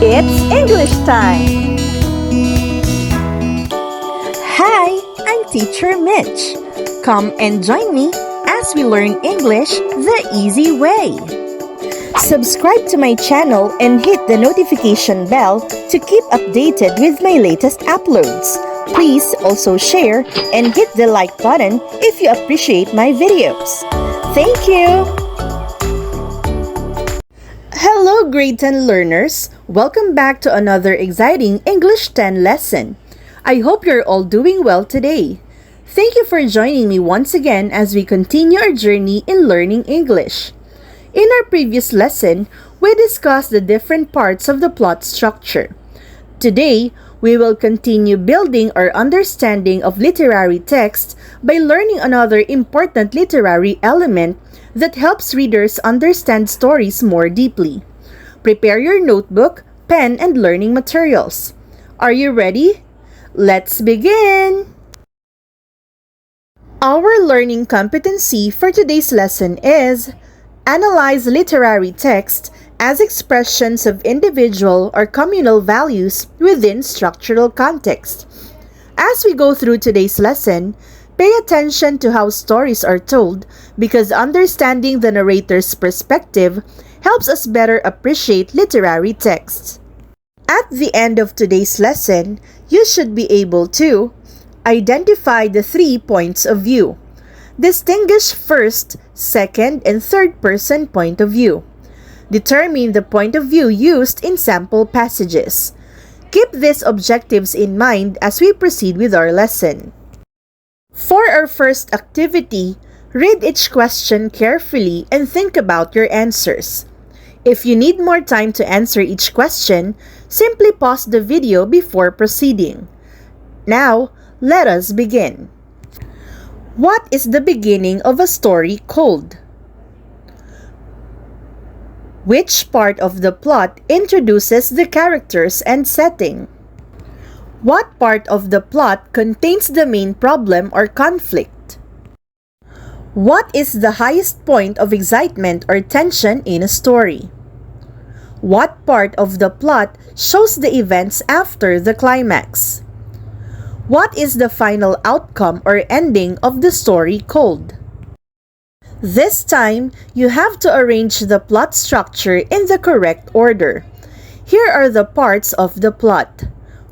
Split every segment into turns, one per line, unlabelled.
It's English time! Hi, I'm Teacher Mitch. Come and join me as we learn English the easy way. Subscribe to my channel and hit the notification bell to keep updated with my latest uploads. Please also share and hit the like button if you appreciate my videos. Thank you! Hello grade 10 learners! Welcome back to another exciting English 10 lesson. I hope you're all doing well today. Thank you for joining me once again as we continue our journey in learning English. In our previous lesson, we discussed the different parts of the plot structure. Today, we will continue building our understanding of literary text by learning another important literary element that helps readers understand stories more deeply. Prepare your notebook, pen, and learning materials. Are you ready? Let's begin! Our learning competency for today's lesson is analyze literary text as expressions of individual or communal values within structural context. As we go through today's lesson, pay attention to how stories are told because understanding the narrator's perspective helps us better appreciate literary texts. At the end of today's lesson, you should be able to identify the 3 points of view. Distinguish first, second, and third person point of view. Determine the point of view used in sample passages. Keep these objectives in mind as we proceed with our lesson. For our first activity, read each question carefully and think about your answers. If you need more time to answer each question, simply pause the video before proceeding. Now, let us begin. What is the beginning of a story called? Which part of the plot introduces the characters and setting? What part of the plot contains the main problem or conflict? What is the highest point of excitement or tension in a story? What part of the plot shows the events after the climax? What is the final outcome or ending of the story called? This time, you have to arrange the plot structure in the correct order. Here are the parts of the plot: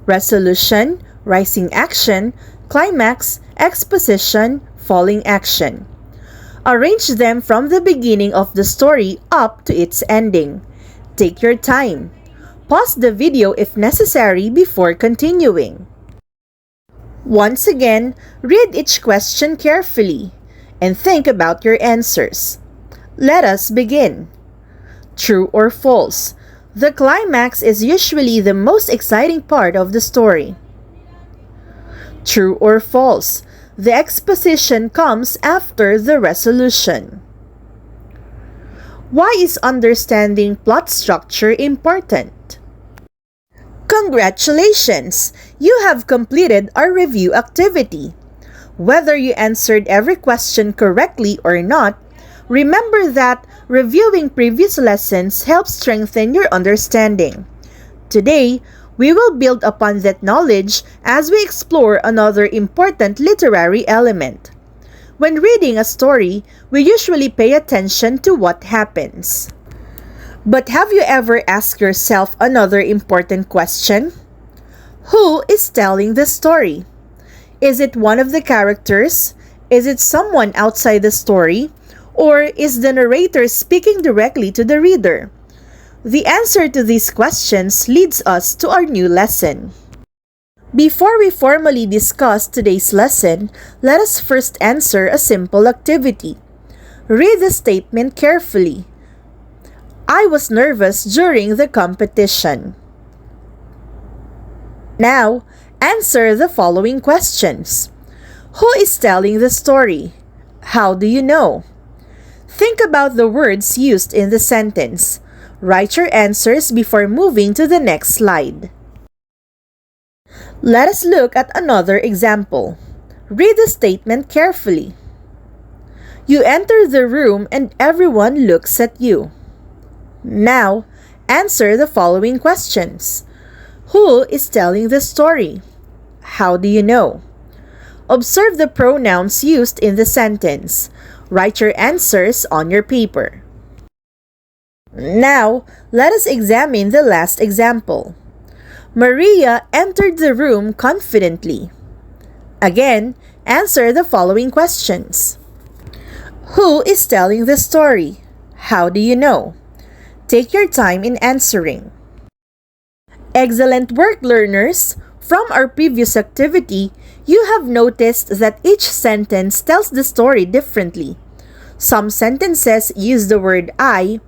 resolution, rising action, climax, exposition, falling action. Arrange them from the beginning of the story up to its ending. Take your time. Pause the video if necessary before continuing. Once again, read each question carefully and think about your answers. Let us begin. True or false? The climax is usually the most exciting part of the story. True or false? The exposition comes after the resolution. Why is understanding plot structure important? Congratulations! You have completed our review activity. Whether you answered every question correctly or not, remember that reviewing previous lessons helps strengthen your understanding. Today, we will build upon that knowledge as we explore another important literary element. When reading a story, we usually pay attention to what happens. But have you ever asked yourself another important question? Who is telling the story? Is it one of the characters? Is it someone outside the story? Or is the narrator speaking directly to the reader? The answer to these questions leads us to our new lesson. Before we formally discuss today's lesson, let us first answer a simple activity. Read the statement carefully. I was nervous during the competition. Now, answer the following questions. Who is telling the story? How do you know? Think about the words used in the sentence. Write your answers before moving to the next slide. Let us look at another example. Read the statement carefully. You enter the room and everyone looks at you. Now, Answer the following questions. Who is telling the story? How do you know? Observe the pronouns used in the sentence. Write your answers on your paper. Now, let us examine the last example. Maria entered the room confidently. Again, answer the following questions. Who is telling the story? How do you know? Take your time in answering. Excellent work, learners! From our previous activity, you have noticed that each sentence tells the story differently. Some sentences use the word I,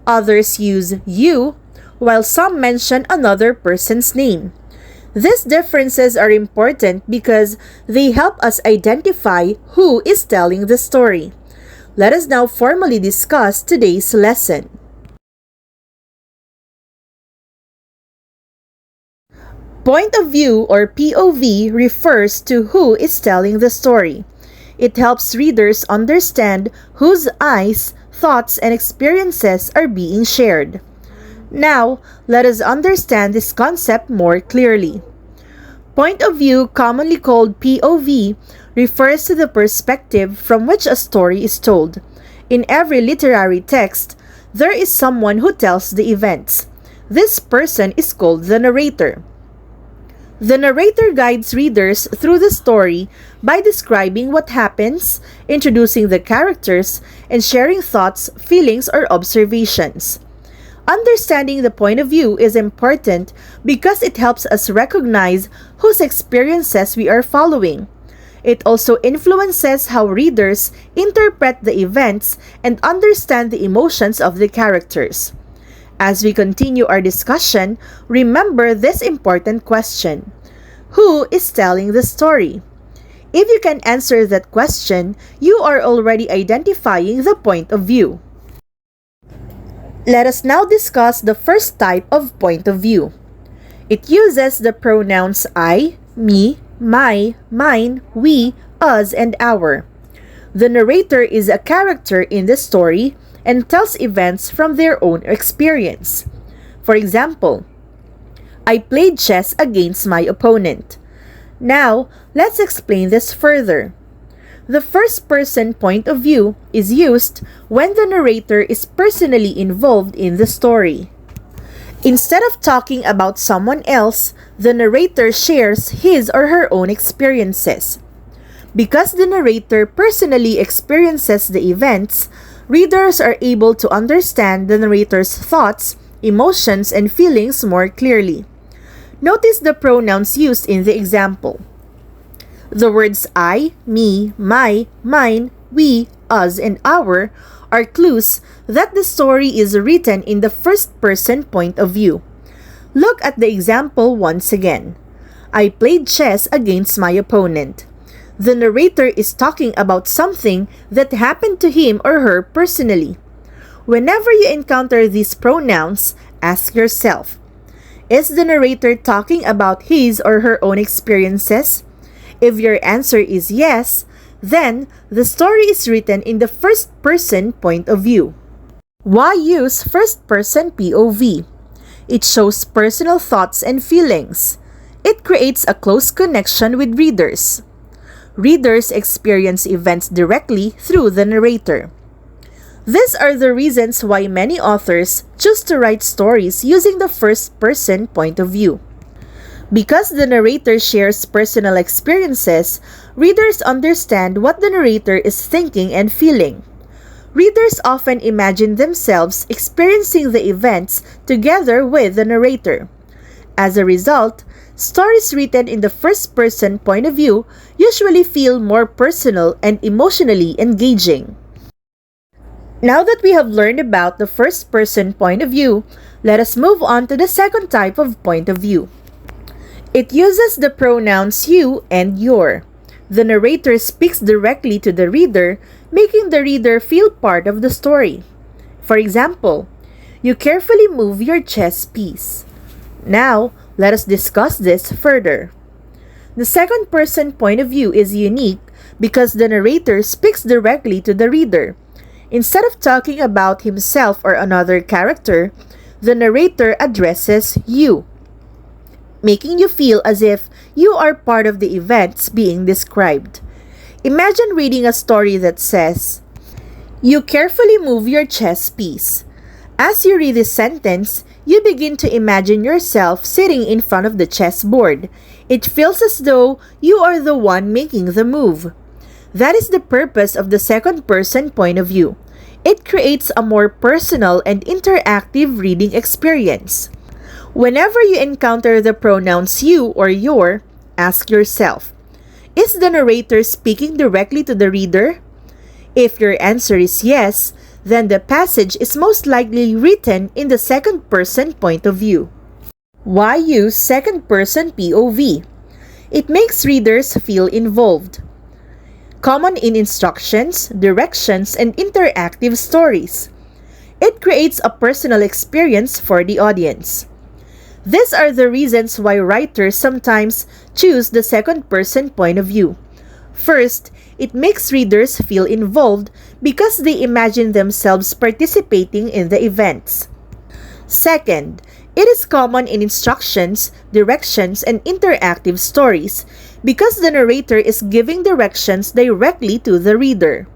others use you, while some mention another person's name. These differences are important because they help us identify who is telling the story. Let us now formally discuss today's lesson. Point of view or POV refers to who is telling the story. It helps readers understand whose eyes, thoughts, and experiences are being shared. Now, let us understand this concept more clearly. Point of view, commonly called POV, refers to the perspective from which a story is told. In every literary text, there is someone who tells the events. This person is called the narrator. The narrator guides readers through the story by describing what happens, introducing the characters, and sharing thoughts, feelings, or observations. Understanding the point of view is important because it helps us recognize whose experiences we are following. It also influences how readers interpret the events and understand the emotions of the characters. As we continue our discussion, remember this important question. Who is telling the story? If you can answer that question, you are already identifying the point of view. Let us now discuss the first type of point of view. It uses the pronouns I, me, my, mine, we, us, and our. The narrator is a character in the story and tells events from their own experience. For example, I played chess against my opponent. Now, let's explain this further. The first-person point of view is used when the narrator is personally involved in the story. Instead of talking about someone else, the narrator shares his or her own experiences. Because the narrator personally experiences the events, readers are able to understand the narrator's thoughts, emotions, and feelings more clearly. Notice the pronouns used in the example. The words I, me, my, mine, we, us, and our are clues that the story is written in the first-person point of view. Look at the example once again. I played chess against my opponent. The narrator is talking about something that happened to him or her personally. Whenever you encounter these pronouns, ask yourself, is the narrator talking about his or her own experiences? If your answer is yes, then the story is written in the first-person point of view. Why use first-person POV? It shows personal thoughts and feelings. It creates a close connection with readers. Readers experience events directly through the narrator. These are the reasons why many authors choose to write stories using the first-person point of view. Because the narrator shares personal experiences, readers understand what the narrator is thinking and feeling. Readers often imagine themselves experiencing the events together with the narrator. As a result, stories written in the first-person point of view usually feel more personal and emotionally engaging. Now that we have learned about the first-person point of view, let us move on to the second type of point of view. It uses the pronouns you and your. The narrator speaks directly to the reader, making the reader feel part of the story. For example, you carefully move your chess piece. Now, let us discuss this further. The second-person point of view is unique because the narrator speaks directly to the reader. Instead of talking about himself or another character, the narrator addresses you, making you feel as if you are part of the events being described. Imagine reading a story that says, "You carefully move your chess piece." As you read this sentence, you begin to imagine yourself sitting in front of the chessboard. It feels as though you are the one making the move. That is the purpose of the second-person point of view. It creates a more personal and interactive reading experience. Whenever you encounter the pronouns you or your, ask yourself, is the narrator speaking directly to the reader? If your answer is yes, then the passage is most likely written in the second-person point of view. Why use second-person POV? It makes readers feel involved. Common in instructions, directions, and interactive stories. It creates a personal experience for the audience. These are the reasons why writers sometimes choose the second-person point of view. First, it makes readers feel involved because they imagine themselves participating in the events. Second, it is common in instructions, directions, and interactive stories because the narrator is giving directions directly to the reader.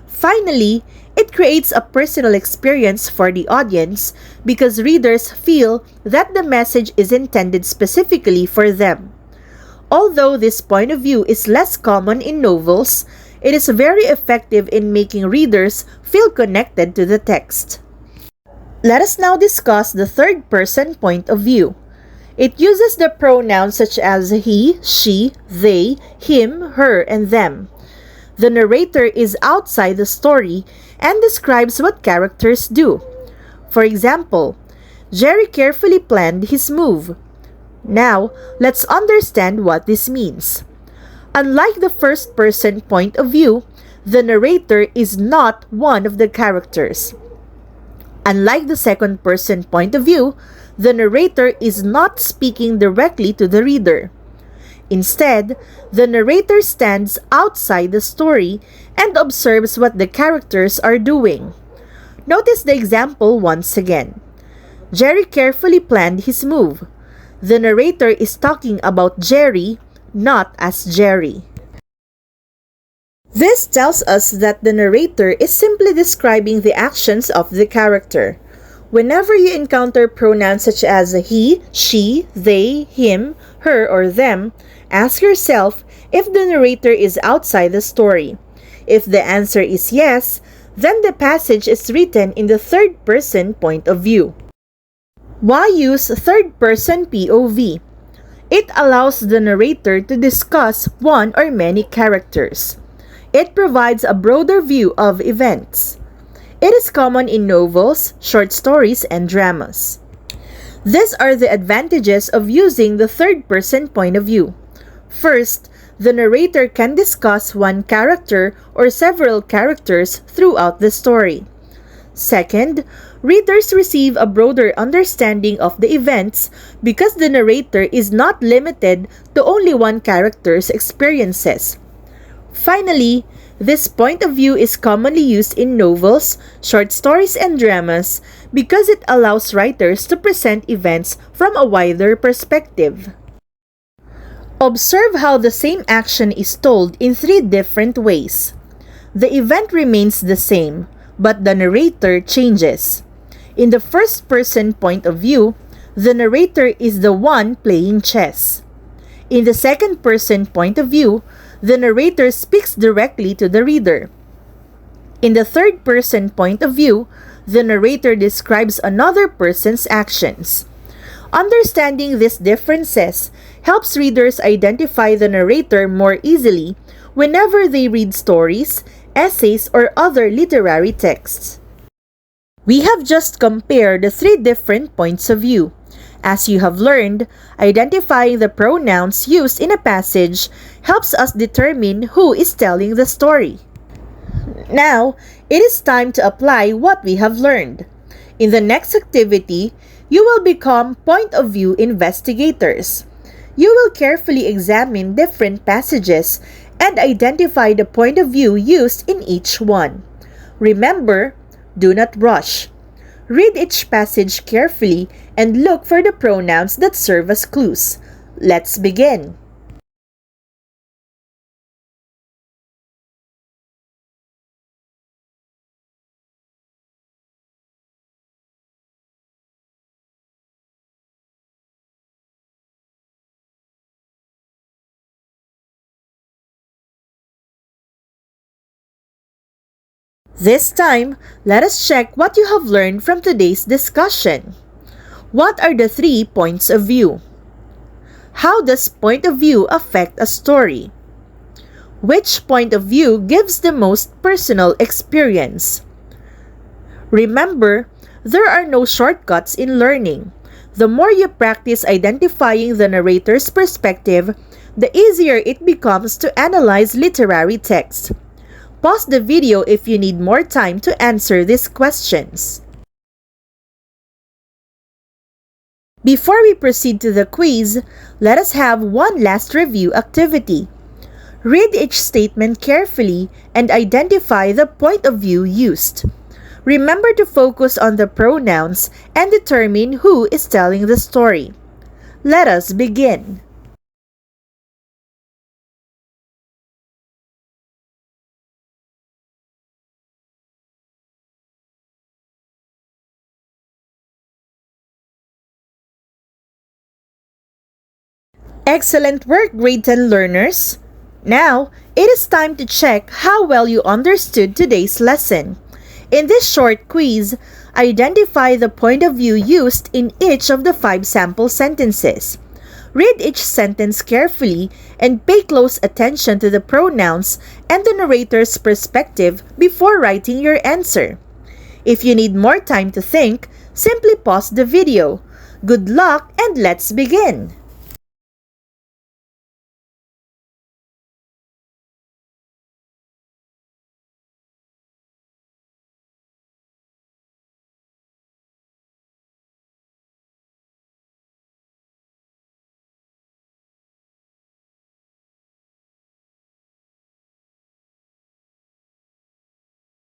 Finally, it creates a personal experience for the audience because readers feel that the message is intended specifically for them. Although this point of view is less common in novels, it is very effective in making readers feel connected to the text. Let us now discuss the third-person point of view. It uses the pronouns such as he, she, they, him, her, and them. The narrator is outside the story and describes what characters do. For example, Jerry carefully planned his move. Now, let's understand what this means. Unlike the first-person point of view, the narrator is not one of the characters. Unlike the second-person point of view, the narrator is not speaking directly to the reader. Instead, the narrator stands outside the story and observes what the characters are doing. Notice the example once again. Jerry carefully planned his move. The narrator is talking about Jerry, not as Jerry. This tells us that the narrator is simply describing the actions of the character. Whenever you encounter pronouns such as he, she, they, him, her, or them, ask yourself if the narrator is outside the story. If the answer is yes, then the passage is written in the third-person point of view. Why use third-person POV? It allows the narrator to discuss one or many characters. It provides a broader view of events. It is common in novels, short stories, and dramas. These are the advantages of using the third-person point of view. First, the narrator can discuss one character or several characters throughout the story. Second, readers receive a broader understanding of the events because the narrator is not limited to only one character's experiences. Finally, this point of view is commonly used in novels, short stories, and dramas because it allows writers to present events from a wider perspective. Observe how the same action is told in three different ways. The event remains the same, but the narrator changes. In the first-person point of view, the narrator is the one playing chess. In the second-person point of view, the narrator speaks directly to the reader. In the third-person point of view, the narrator describes another person's actions. Understanding these differences helps readers identify the narrator more easily whenever they read stories, essays, or other literary texts. We have just compared the three different points of view. As you have learned, identifying the pronouns used in a passage helps us determine who is telling the story. Now, it is time to apply what we have learned. In the next activity, you will become point of view investigators. You will carefully examine different passages and identify the point of view used in each one. Remember, do not rush. Read each passage carefully and look for the pronouns that serve as clues. Let's begin. This time, let us check what you have learned from today's discussion. What are the 3 points of view? How does point of view affect a story? Which point of view gives the most personal experience? Remember, there are no shortcuts in learning. The more you practice identifying the narrator's perspective, the easier it becomes to analyze literary text. Pause the video if you need more time to answer these questions. Before we proceed to the quiz, let us have one last review activity. Read each statement carefully and identify the point of view used. Remember to focus on the pronouns and determine who is telling the story. Let us begin. Excellent work, grade 10 learners! Now, it is time to check how well you understood today's lesson. In this short quiz, identify the point of view used in each of the 5 sample sentences. Read each sentence carefully and pay close attention to the pronouns and the narrator's perspective before writing your answer. If you need more time to think, simply pause the video. Good luck and let's begin!